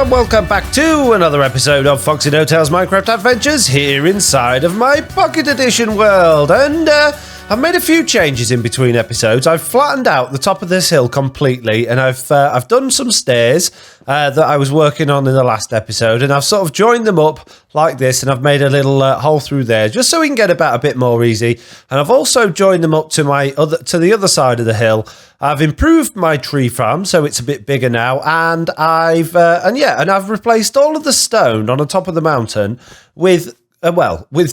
and welcome back to another episode of FoxyNoTail's Minecraft Adventures here inside of my Pocket Edition world. And I've made a few changes in between episodes. I've flattened out the top of this hill completely, and I've done some stairs that I was working on in the last episode, and I've sort of joined them up like this, and I've made a little hole through there just so we can get about a bit more easy. And I've also joined them up to the other side of the hill. I've improved my tree farm so it's a bit bigger now, and I've replaced all of the stone on the top of the mountain with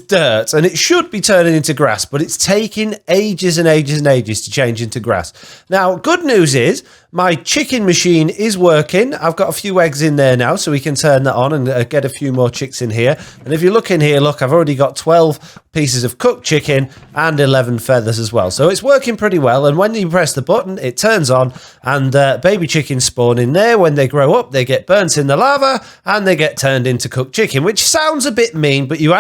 dirt, and it should be turning into grass, but it's taking ages and ages and ages to change into grass. Now, good news is my chicken machine is working. I've got a few eggs in there now, so we can turn that on and get a few more chicks in here. And if you look in here, look, I've already got 12 pieces of cooked chicken and 11 feathers as well. So it's working pretty well, and when you press the button, it turns on, and baby chickens spawn in there. When they grow up, they get burnt in the lava, and they get turned into cooked chicken, which sounds a bit mean, but you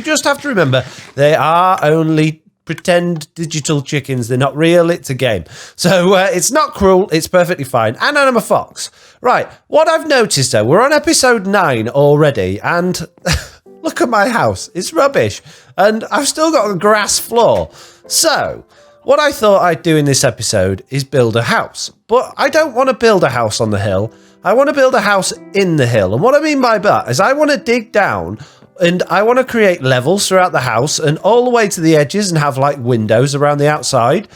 just have to remember, they are only pretend digital chickens. They're not real. It's a game. So it's not cruel. It's perfectly fine. And I'm a fox. Right. What I've noticed, though, we're on episode 9 already, and look at my house. It's rubbish. And I've still got a grass floor. So what I thought I'd do in this episode is build a house. But I don't want to build a house on the hill. I want to build a house in the hill. And what I mean by that is I want to dig down, and I want to create levels throughout the house and all the way to the edges and have like windows around the outside,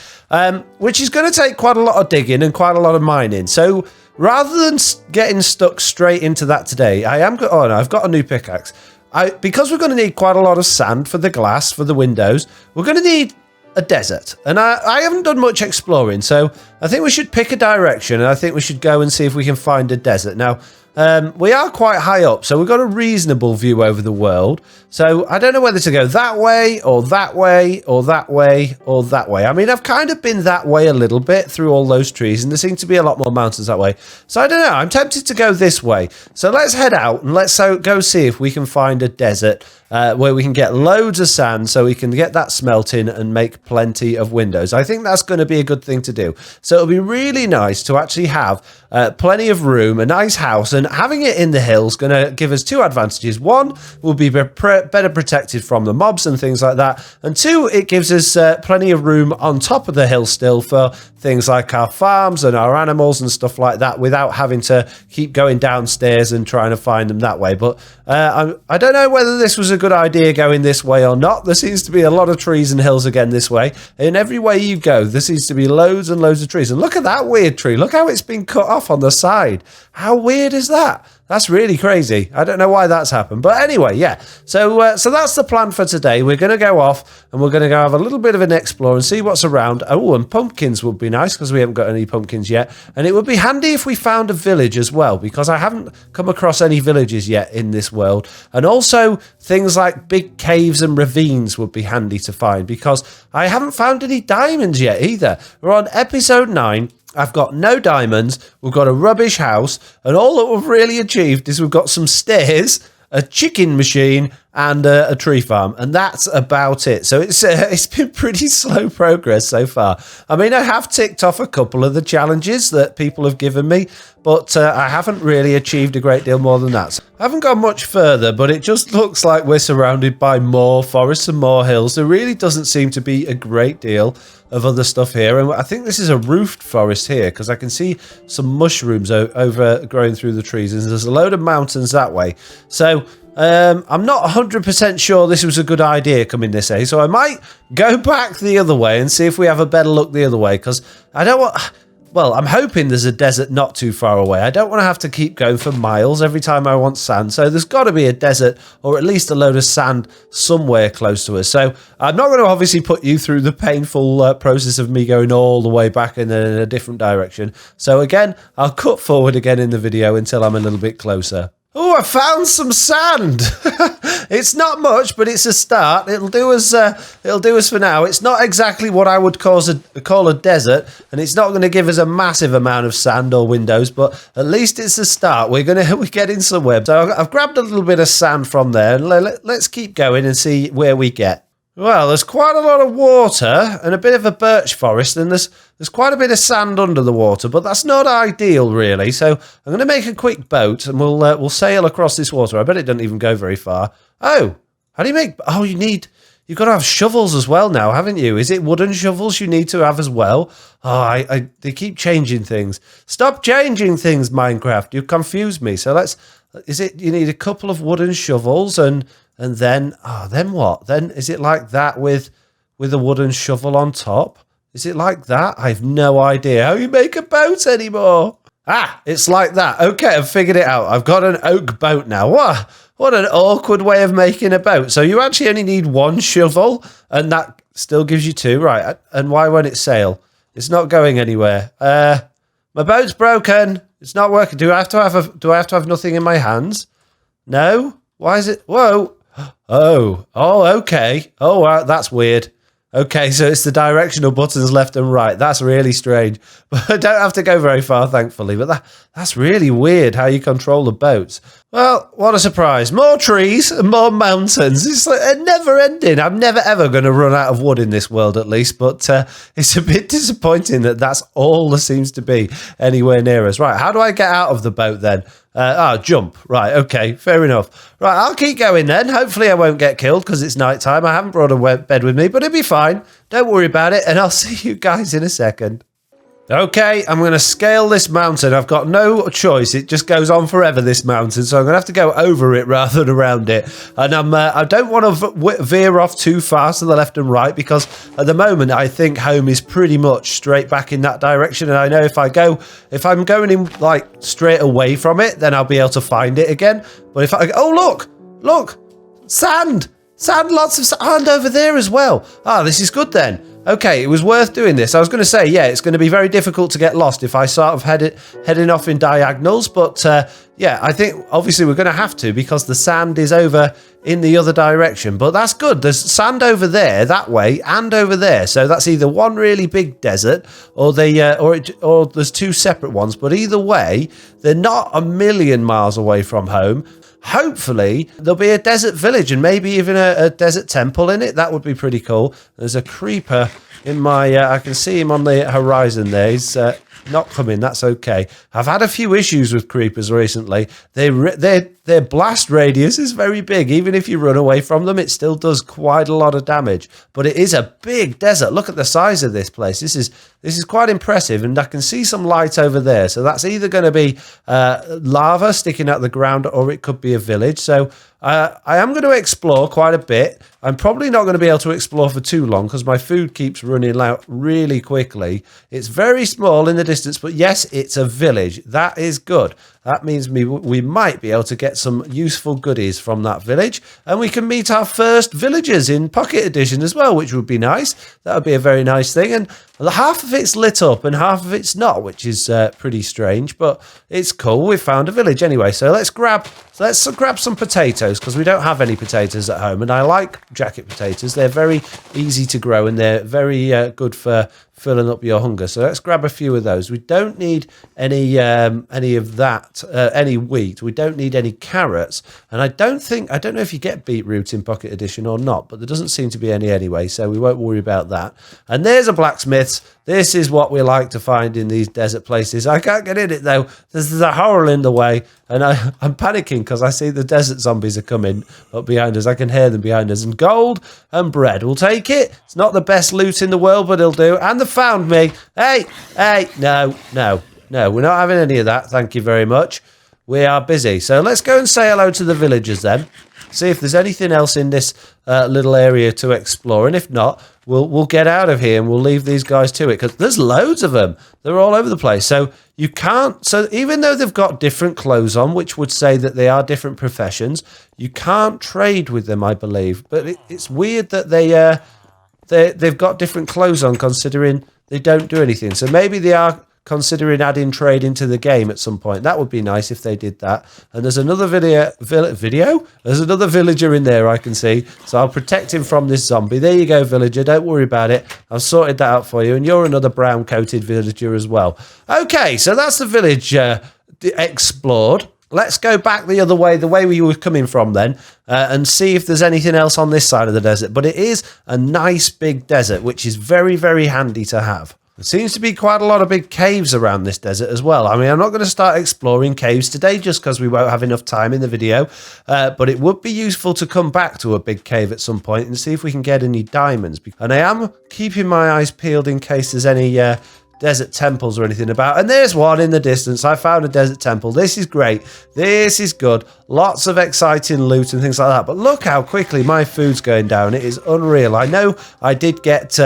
which is going to take quite a lot of digging and quite a lot of mining. So rather than getting stuck straight into that today, I've got a new pickaxe. Because we're going to need quite a lot of sand for the glass, for the windows, we're going to need a desert. And I haven't done much exploring, so I think we should pick a direction, and I think we should go and see if we can find a desert. Now, we are quite high up, so we've got a reasonable view over the world. So I don't know whether to go that way or that way or that way or that way. I mean, I've kind of been that way a little bit through all those trees, and there seem to be a lot more mountains that way. So I don't know. I'm tempted to go this way. So let's head out and let's go see if we can find a desert where we can get loads of sand so we can get that smelting and make plenty of windows. I think that's going to be a good thing to do. So it'll be really nice to actually have plenty of room, a nice house, and having it in the hills going to give us 2 advantages. 1, we'll be better protected from the mobs and things like that, and 2, it gives us plenty of room on top of the hill still for things like our farms and our animals and stuff like that without having to keep going downstairs and trying to find them that way. But I don't know whether this was a good idea going this way or not. There seems to be a lot of trees and hills again this way. In every way you go, there seems to be loads and loads of trees. And look at that weird tree. Look how it's been cut off on the side. How weird is that? That's really crazy. I don't know why that's happened. But anyway, yeah. So that's the plan for today. We're going to go off and we're going to go have a little bit of an explore and see what's around. Oh, and pumpkins would be nice because we haven't got any pumpkins yet. And it would be handy if we found a village as well, because I haven't come across any villages yet in this world. And also things like big caves and ravines would be handy to find, because I haven't found any diamonds yet either. We're on episode 9. I've got no diamonds, we've got a rubbish house, and all that we've really achieved is we've got some stairs, a chicken machine, and a tree farm, and that's about it. So it's been pretty slow progress so far. I mean, I have ticked off a couple of the challenges that people have given me, but I haven't really achieved a great deal more than that. So I haven't gone much further, but it just looks like we're surrounded by more forests and more hills. There really doesn't seem to be a great deal of other stuff here, and I think this is a roofed forest here because I can see some mushrooms over growing through the trees, and there's a load of mountains that way. So I'm not 100% sure this was a good idea coming this way, so I might go back the other way and see if we have a better look the other way, because I don't want... Well, I'm hoping there's a desert not too far away. I don't want to have to keep going for miles every time I want sand. So there's got to be a desert or at least a load of sand somewhere close to us. So I'm not going to obviously put you through the painful process of me going all the way back in a different direction. So again, I'll cut forward again in the video until I'm a little bit closer. Oh, I found some sand. It's not much, but it's a start. It'll do us for now. It's not exactly what I would call a desert, and it's not going to give us a massive amount of sand or windows, but at least it's a start. We're getting somewhere. So I've grabbed a little bit of sand from there, and let's keep going and see where we get. Well, there's quite a lot of water and a bit of a birch forest, and there's quite a bit of sand under the water, but that's not ideal, really. So I'm going to make a quick boat, and we'll sail across this water. I bet it doesn't even go very far. Oh, how do you make... Oh, you've got to have shovels as well now, haven't you? Is it wooden shovels you need to have as well? Oh, they keep changing things. Stop changing things, Minecraft. You confuse me. So you need a couple of wooden shovels and then what? Then is it like that with a wooden shovel on top? Is it like that? I have no idea how you make a boat anymore. Ah, it's like that. Okay, I've figured it out. I've got an oak boat now. What an awkward way of making a boat. So you actually only need one shovel, and that still gives you two, right? And why won't it sail? It's not going anywhere. My boat's broken. It's not working. Do I have to have nothing in my hands? No. Why is it? Whoa. Oh, okay. Oh, wow, that's weird. Okay, so it's the directional buttons left and right. That's really strange. But I don't have to go very far, thankfully. But that's really weird how you control the boats. Well, what a surprise. More trees and more mountains. It's like a never ending. I'm never, ever going to run out of wood in this world, at least. But it's a bit disappointing that that's all there seems to be anywhere near us. Right, how do I get out of the boat then? Jump. Right, okay, fair enough. Right, I'll keep going then. Hopefully I won't get killed because it's night time. I haven't brought a bed with me, but it'll be fine. Don't worry about it, and I'll see you guys in a second. Okay, I'm going to scale this mountain. I've got no choice. It just goes on forever, this mountain, so I'm going to have to go over it rather than around it. And I don't want to veer off too fast to the left and right because at the moment I think home is pretty much straight back in that direction. And I know if I'm going in like straight away from it, then I'll be able to find it again. But if look, sand, lots of sand over there as well. This is good then. Okay, it was worth doing this. I was going to say, yeah, it's going to be very difficult to get lost if I sort of heading off in diagonals. But yeah, I think obviously we're going to have to because the sand is over in the other direction. But that's good. There's sand over there, that way, and over there. So that's either one really big desert or or there's two separate ones. But either way, they're not a million miles away from home. Hopefully there'll be a desert village and maybe even a desert temple in it. That would be pretty cool. There's a creeper in my I can see him on the horizon there. He's not coming. That's okay. I've had a few issues with creepers recently. Their blast radius is very big. Even if you run away from them, it still does quite a lot of damage. But it is a big desert. Look at the size of this place. This is quite impressive, and I can see some light over there. So that's either going to be lava sticking out the ground, or it could be a village. So I am going to explore quite a bit. I'm probably not going to be able to explore for too long because my food keeps running out really quickly. It's very small in the distance, but yes, it's a village. That is good. That means we might be able to get some useful goodies from that village, and we can meet our first villagers in Pocket Edition as well, which would be nice. That would be a very nice thing. And half of it's lit up and half of it's not, which is pretty strange, but it's cool. We found a village anyway. So let's grab some potatoes because we don't have any potatoes at home, and I like jacket potatoes. They're very easy to grow and they're very good for filling up your hunger. So let's grab a few of those. We don't need any of that, any wheat. We don't need any carrots. And I don't know if you get beetroot in Pocket Edition or not, but there doesn't seem to be any anyway, so we won't worry about that. And there's a blacksmith's. This is what we like to find in these desert places. I can't get in it though. There's a hole in the way, and I'm panicking because I see the desert zombies are coming up behind us. I can hear them behind us. And gold and bread. We'll take it. It's not the best loot in the world, but it'll do. And they found me. Hey, no. We're not having any of that. Thank you very much. We are busy. So let's go and say hello to the villagers then. See if there's anything else in this little area to explore. And if not, we'll get out of here and we'll leave these guys to it because there's loads of them. They're all over the place. So you can't. So even though they've got different clothes on, which would say that they are different professions, you can't trade with them, I believe. But it's weird that they've got different clothes on considering they don't do anything. So maybe they are considering adding trade into the game at some point. That would be nice if they did that. And there's another There's another villager in there I can see. So I'll protect him from this zombie. There you go, villager. Don't worry about it. I've sorted that out for you. And you're another brown-coated villager as well. Okay, so that's the village explored. let's go back the other way, the way we were coming from then, and see if there's anything else on this side of the desert. But it is a nice big desert, which is very, very handy to have. There seems to be quite a lot of big caves around this desert as well. I mean, I'm not going to start exploring caves today just because we won't have enough time in the video. But it would be useful to come back to a big cave at some point and see if we can get any diamonds. And I am keeping my eyes peeled in case there's any desert temples or anything about. And there's one in the distance. I found a desert temple. This is great. This is good. Lots of exciting loot and things like that. But look how quickly my food's going down. It is unreal. I know I did get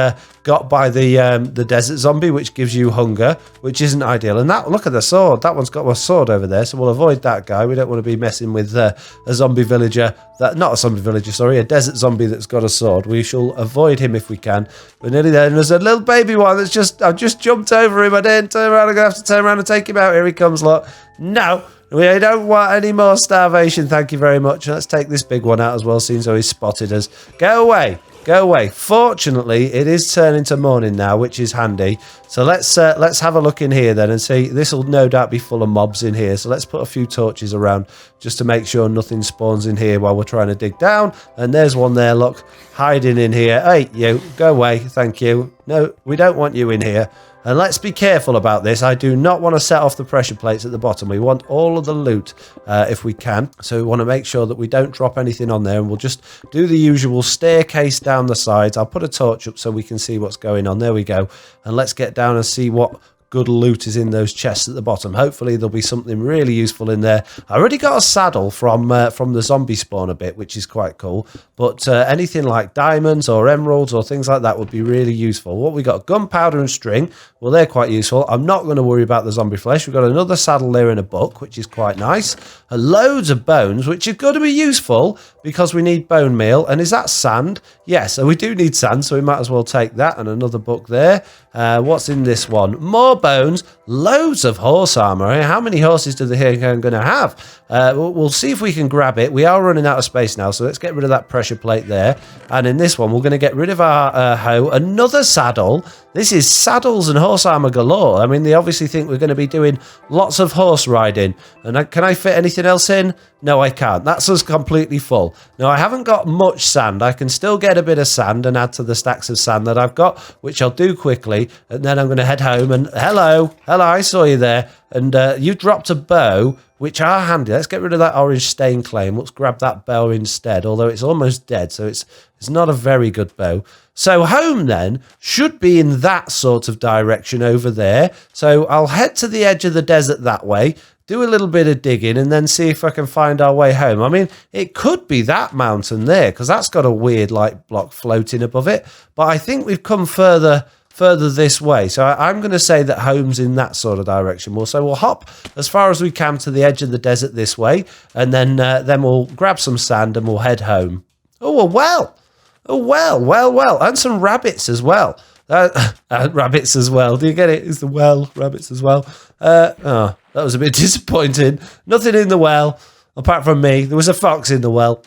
got by the desert zombie, which gives you hunger, which isn't ideal. And that, look at the sword. That one's got a sword over there, so we'll avoid that guy. We don't want to be messing with a zombie villager. Not a zombie villager, sorry, a desert zombie that's got a sword. We shall avoid him if we can. We're nearly there. And there's a little baby one that's I've just jumped over him. I didn't turn around. I'm going to have to turn around and take him out. Here he comes, look. No. We don't want any more starvation, thank you very much. Let's take this big one out as well, seeing as though he's spotted us. Go away. Go away. Fortunately, it is turning to morning now, which is handy. So let's have a look in here then and see. This will no doubt be full of mobs in here. So let's put a few torches around just to make sure nothing spawns in here while we're trying to dig down. And there's one there, look, hiding in here. Hey, you, go away. Thank you. No, we don't want you in here. And let's be careful about this. I do not want to set off the pressure plates at the bottom. We want all of the loot if we can. So we want to make sure that we don't drop anything on there. And we'll just do the usual staircase down the sides. I'll put a torch up so we can see what's going on. There we go. And let's get down and see what good loot is in those chests at the bottom. Hopefully there'll be something really useful in there. I already got a saddle from the zombie spawner bit, which is quite cool. But anything like diamonds or emeralds or things like that would be really useful. What we got? Gunpowder and string. Well, they're quite useful. I'm not going to worry about the zombie flesh. We've got another saddle there in a book, which is quite nice. Loads of bones, which are going to be useful because we need bone meal. And is that sand? Yes, so we do need sand, so we might as well take that. And another book there. What's in this one? More bones, loads of horse armor. How many horses do they think I'm going to have? We'll see if we can grab it. We are running out of space now, so let's get rid of that pressure plate there. And in this one, we're going to get rid of our hoe. Another saddle. This is saddles and horse armor galore. I mean, they obviously think we're going to be doing lots of horse riding. And can I fit anything else in? No, I can't. That's us completely full. Now, I haven't got much sand. I can still get a bit of sand and add to the stacks of sand that I've got, which I'll do quickly. And then I'm going to head home and hello, I saw you there. And you dropped a bow, which are handy. Let's get rid of that orange stain claim. Let's grab that bow instead, although it's almost dead, so it's not a very good bow. So home then should be in that sort of direction over there. So I'll head to the edge of the desert that way, do a little bit of digging, and then see if I can find our way home. I mean, it could be that mountain there, because that's got a weird light block floating above it. But I think we've come further this way. So I'm going to say that home's in that sort of direction. So we'll hop as far as we can to the edge of the desert this way, and then we'll grab some sand and we'll head home. Oh, a well. Oh, well. And some rabbits as well. Rabbits as well. Do you get it? It's the well, rabbits as well. Oh, that was a bit disappointing. Nothing in the well, apart from me. There was a fox in the well.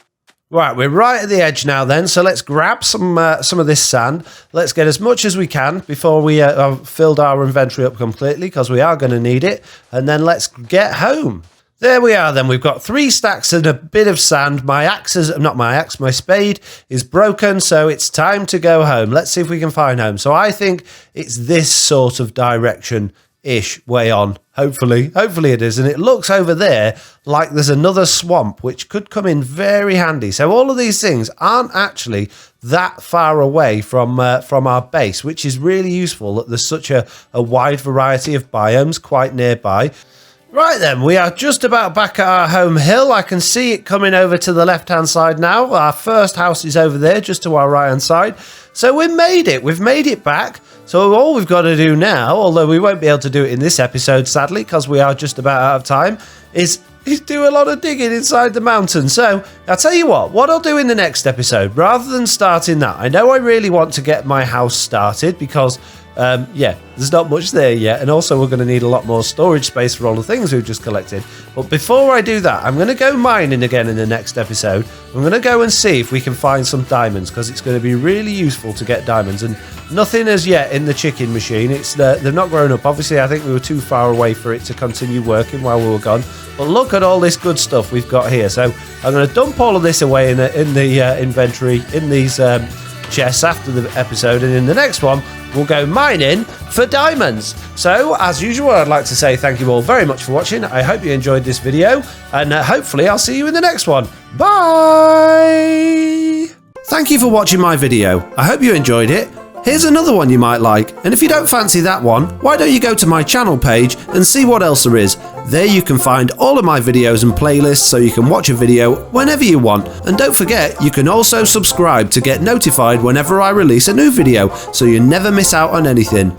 Right, we're right at the edge now then, so let's grab some of this sand. Let's get as much as we can before we have filled our inventory up completely, because we are going to need it. And then let's get home. There we are then. We've got 3 stacks and a bit of sand. My spade is broken, so it's time to go home. Let's see if we can find home. So I think it's this sort of direction-ish way on. Hopefully it is. And it looks over there like there's another swamp, which could come in very handy. So all of these things aren't actually that far away from our base, which is really useful that there's such a wide variety of biomes quite nearby. Right then, we are just about back at our home hill. I can see it coming over to the left-hand side now. Our first house is over there, just to our right-hand side. So we made it. We've made it back. So all we've got to do now, although we won't be able to do it in this episode, sadly, because we are just about out of time, is do a lot of digging inside the mountain. So I'll tell you what I'll do in the next episode, rather than starting that, I know I really want to get my house started because yeah, there's not much there yet, and also we're going to need a lot more storage space for all the things we've just collected. But before I do that, I'm going to go mining again in the next episode. I'm going to go and see if we can find some diamonds, because it's going to be really useful to get diamonds, and nothing as yet in the chicken machine. They've not grown up. Obviously, I think we were too far away for it to continue working while we were gone. But look at all this good stuff we've got here. So I'm going to dump all of this away in the inventory, in these chests after the episode, and in the next one we'll go mining for diamonds. So as usual, I'd like to say thank you all very much for watching. I hope you enjoyed this video, and hopefully I'll see you in the next one. Bye. Thank you for watching my video. I hope you enjoyed it. Here's another one you might like, and if you don't fancy that one, why don't you go to my channel page and see what else there is. There you can find all of my videos and playlists, so you can watch a video whenever you want. And don't forget, you can also subscribe to get notified whenever I release a new video, so you never miss out on anything.